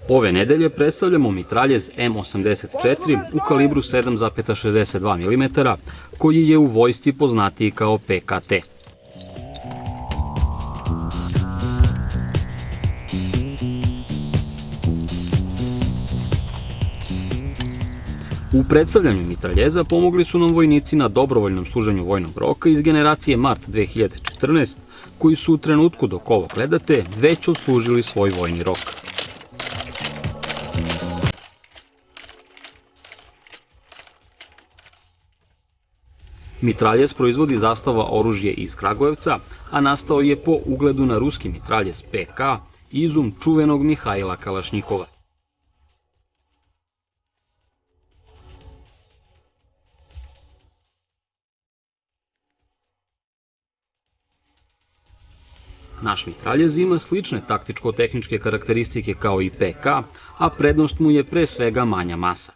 Ove nedelje predstavljamo mitraljez M84 u kalibru 7,62 mm, koji je u vojsci poznatiji kao PKT. U predstavljanju mitraljeza pomogli su nam vojnici na dobrovoljnom služenju vojnog roka iz generacije Mart 2014, koji su u trenutku dok ovo gledate već odslužili svoj vojni rok. Mitraljez proizvodi Zastava oružje iz Kragujevca, a nastao je po ugledu na ruski mitraljez PK, izum čuvenog Mihajla Kalašnjikova. Naš mitraljez ima slične taktičko-tehničke karakteristike kao i PK, a prednost mu je pre svega manja masa.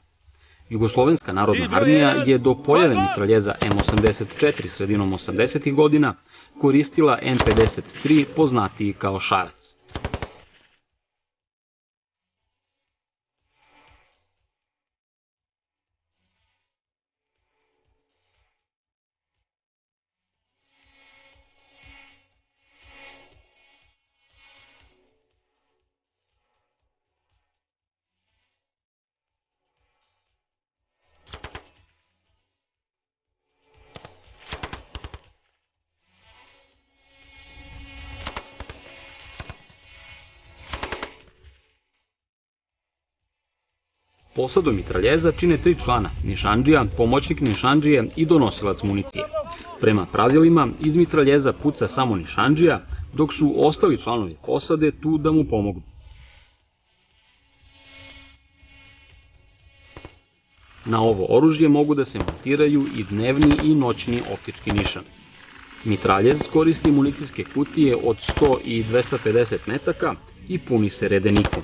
Jugoslovenska narodna armija je do pojave mitraljeza M84 sredinom 80. godina koristila M53, poznatiji kao Šarac. Posadu mitraljeza čine 3 člana, nišandžija, pomoćnik nišandžije i donosilac municije. Prema pravilima, iz mitraljeza puca samo nišandžija, dok su ostali članovi posade tu da mu pomognu. Na ovo oružje mogu da se montiraju i dnevni i noćni optički nišan. Mitraljez koristi municijske kutije od 100 i 250 metaka i puni se redenikom.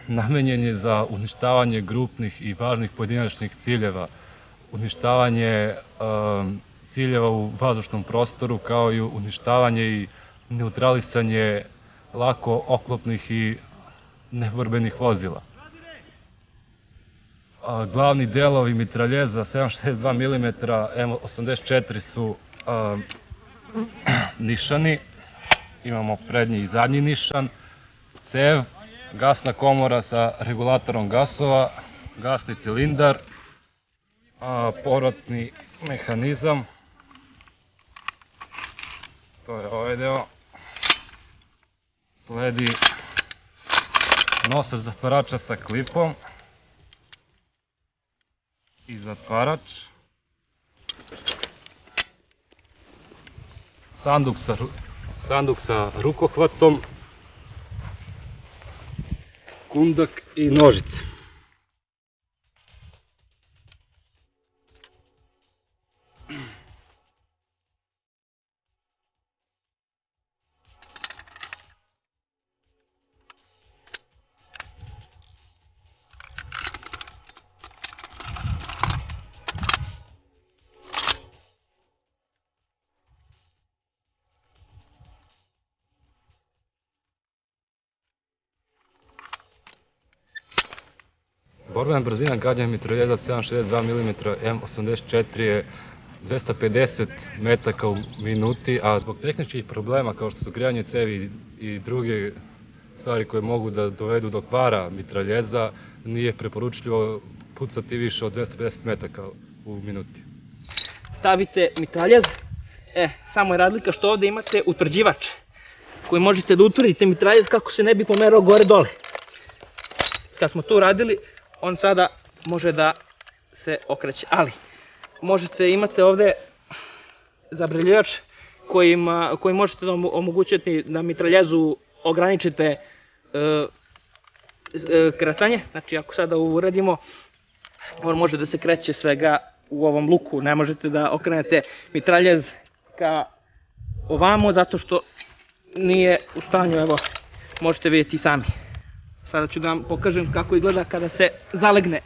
Namenjen je za uništavanje grupnih i važnih pojedinačnih ciljeva, uništavanje ciljeva u vazdušnom prostoru, kao i uništavanje i neutralisanje lako oklopnih i neborbenih vozila. Glavni delovi mitraljeza 7,62 mm M84 su nišani, imamo prednji i zadnji nišan, cev, gasna komora sa regulatorom gasova, gasni cilindar, porotni mehanizam, to je ovaj deo, sledi nosač zatvarača sa klipom i zatvarač, sanduk sa rukohvatom, kundak i nožice. Borbena brzina gađanja mitraljeza 7,62 mm M84 je 250 metaka u minuti, a zbog tehničkih problema kao što su grejanje cevi i druge stvari koje mogu da dovedu do kvara mitraljeza, nije preporučljivo pucati više od 250 metaka u minuti. Stavite mitraljez, samo je razlika što ovde imate utvrđivač koji možete da utvrdite mitraljez kako se ne bi pomerao gore dole. Kad smo to uradili, on sada može da se okreće, ali imate ovde zabriljivač koji možete da omogućiti da mitraljezu ograničite kretanje. Znači ako sada uradimo, on može da se kreće svega u ovom luku, ne možete da okrenete mitraljez ka ovamo zato što nije u stanju, evo možete vidjeti sami. Sada ću da vam pokažem kako izgleda kada se zalegne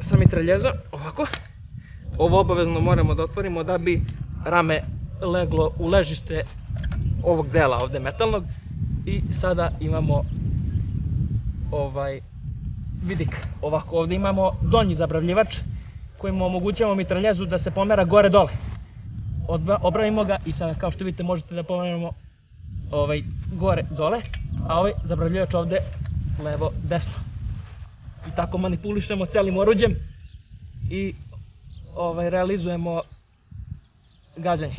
sa mitraljezom, ovako. Ovo obavezno moramo da otvorimo da bi rame leglo u ležište ovog dela ovde metalnog. I sada imamo vidik. Ovako ovdje imamo donji zabravljivač kojim omogućavamo mitraljezu da se pomera gore dole. Obravimo ga i sada kao što vidite možete da pomeramo gore dole, a ovaj zabravljivač ovdje levo desno. I tako manipulišemo celim oruđem i realizujemo gađanje.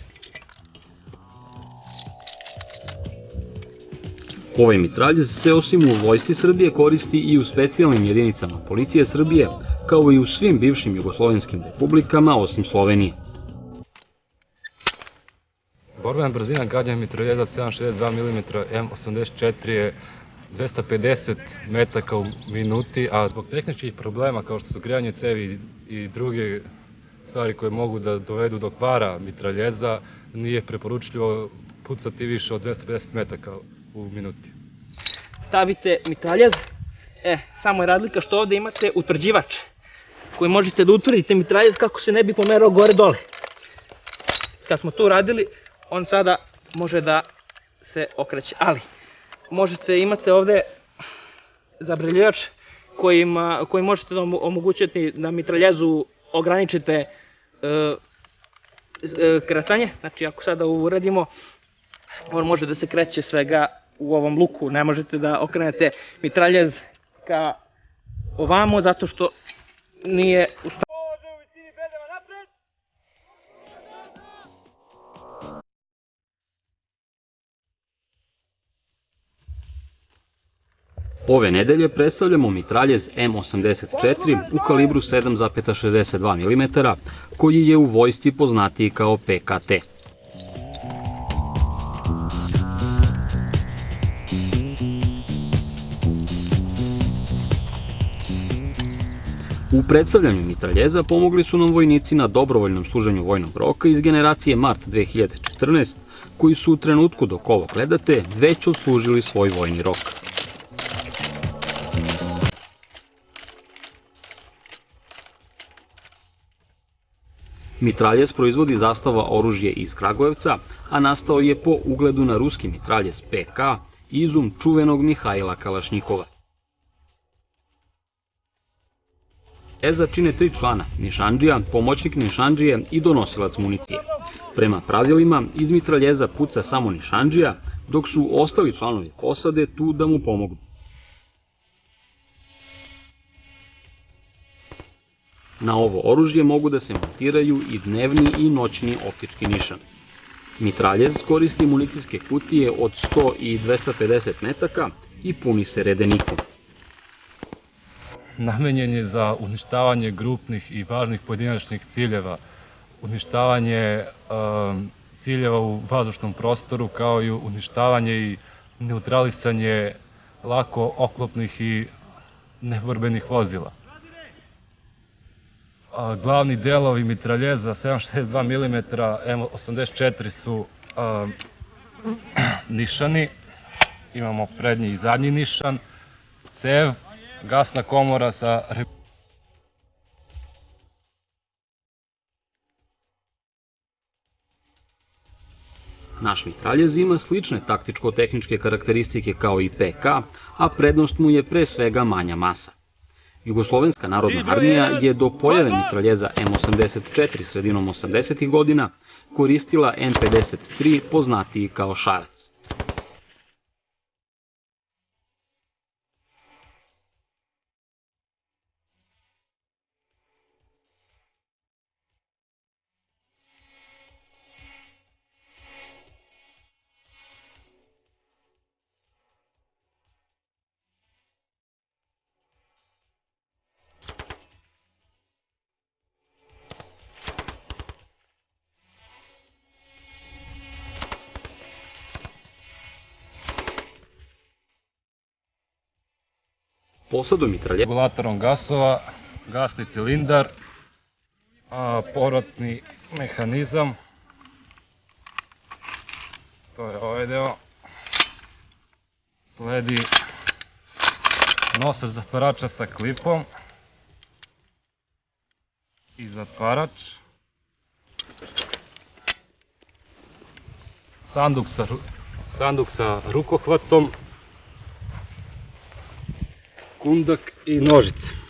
Ovaj mitraljez se osim u vojsci Srbije koristi i u specijalnim jedinicama policije Srbije, kao i u svim bivšim jugoslovenskim republikama osim Slovenije. Borbena brzina gađanja mitraljeza 7,62 mm M84 je 250 metaka u minuti, a zbog tehničkih problema kao što su grijanje cevi i druge stvari koje mogu da dovedu do kvara mitraljeza, nije preporučljivo pucati više od 250 metaka u minuti. Stavite mitraljez, samo je razlika što ovdje imate utvrđivač koji možete da utvrdite mitraljez kako se ne bi pomerao gore dole. Kad smo to uradili, on sada može da se okreće, ali imate ovdje zabravljivač koji možete da omogućiti da mitraljezu ograničite kretanje. Znači ako sada uradimo, on može da se kreće svega u ovom luku, ne možete da okrenete mitraljez ka ovamo zato što nije u stanju. Ove nedelje predstavljamo mitraljez M84 u kalibru 7,62 mm, koji je u vojsci poznatiji kao PKT. U predstavljanju mitraljeza pomogli su nam vojnici na dobrovoljnom služenju vojnog roka iz generacije Mart 2014, koji su u trenutku dok ovo gledate već odslužili svoj vojni rok. Mitraljez proizvodi Zastava oružje iz Kragujevca, a nastao je po ugledu na ruski mitraljez PK, izum čuvenog Mihajla Kalašnjikova. EZA čine 3 člana, nišandžija, pomoćnik nišandžije i donosilac municije. Prema pravilima, iz mitraljeza puca samo nišandžija, dok su ostali članovi posade tu da mu pomognu. Na ovo oružje mogu da se montiraju i dnevni i noćni optički nišan. Mitraljez koristi municijske kutije od 100 i 250 metaka i puni se redenikom. Namenjen je za uništavanje grupnih i važnih pojedinačnih ciljeva, uništavanje ciljeva u vazdušnom prostoru, kao i uništavanje i neutralisanje lako oklopnih i neborbenih vozila. Glavni delovi mitraljeza 7,62 mm M84 su nišani, imamo prednji i zadnji nišan, cev, gasna komora sa Naš mitraljez ima slične taktičko-tehničke karakteristike kao i PK, a prednost mu je pre svega manja masa. Jugoslovenska narodna armija je do pojave mitraljeza M84 sredinom 80. godina koristila M53 poznatiji kao Šarac. Posadu mitraljeza regulatorom gasova, gasni cilindar, povratni mehanizam, to je ovaj deo, sledi nosač zatvarača sa klipom i zatvarač, sanduk sanduk sa rukohvatom, kundak i nožice.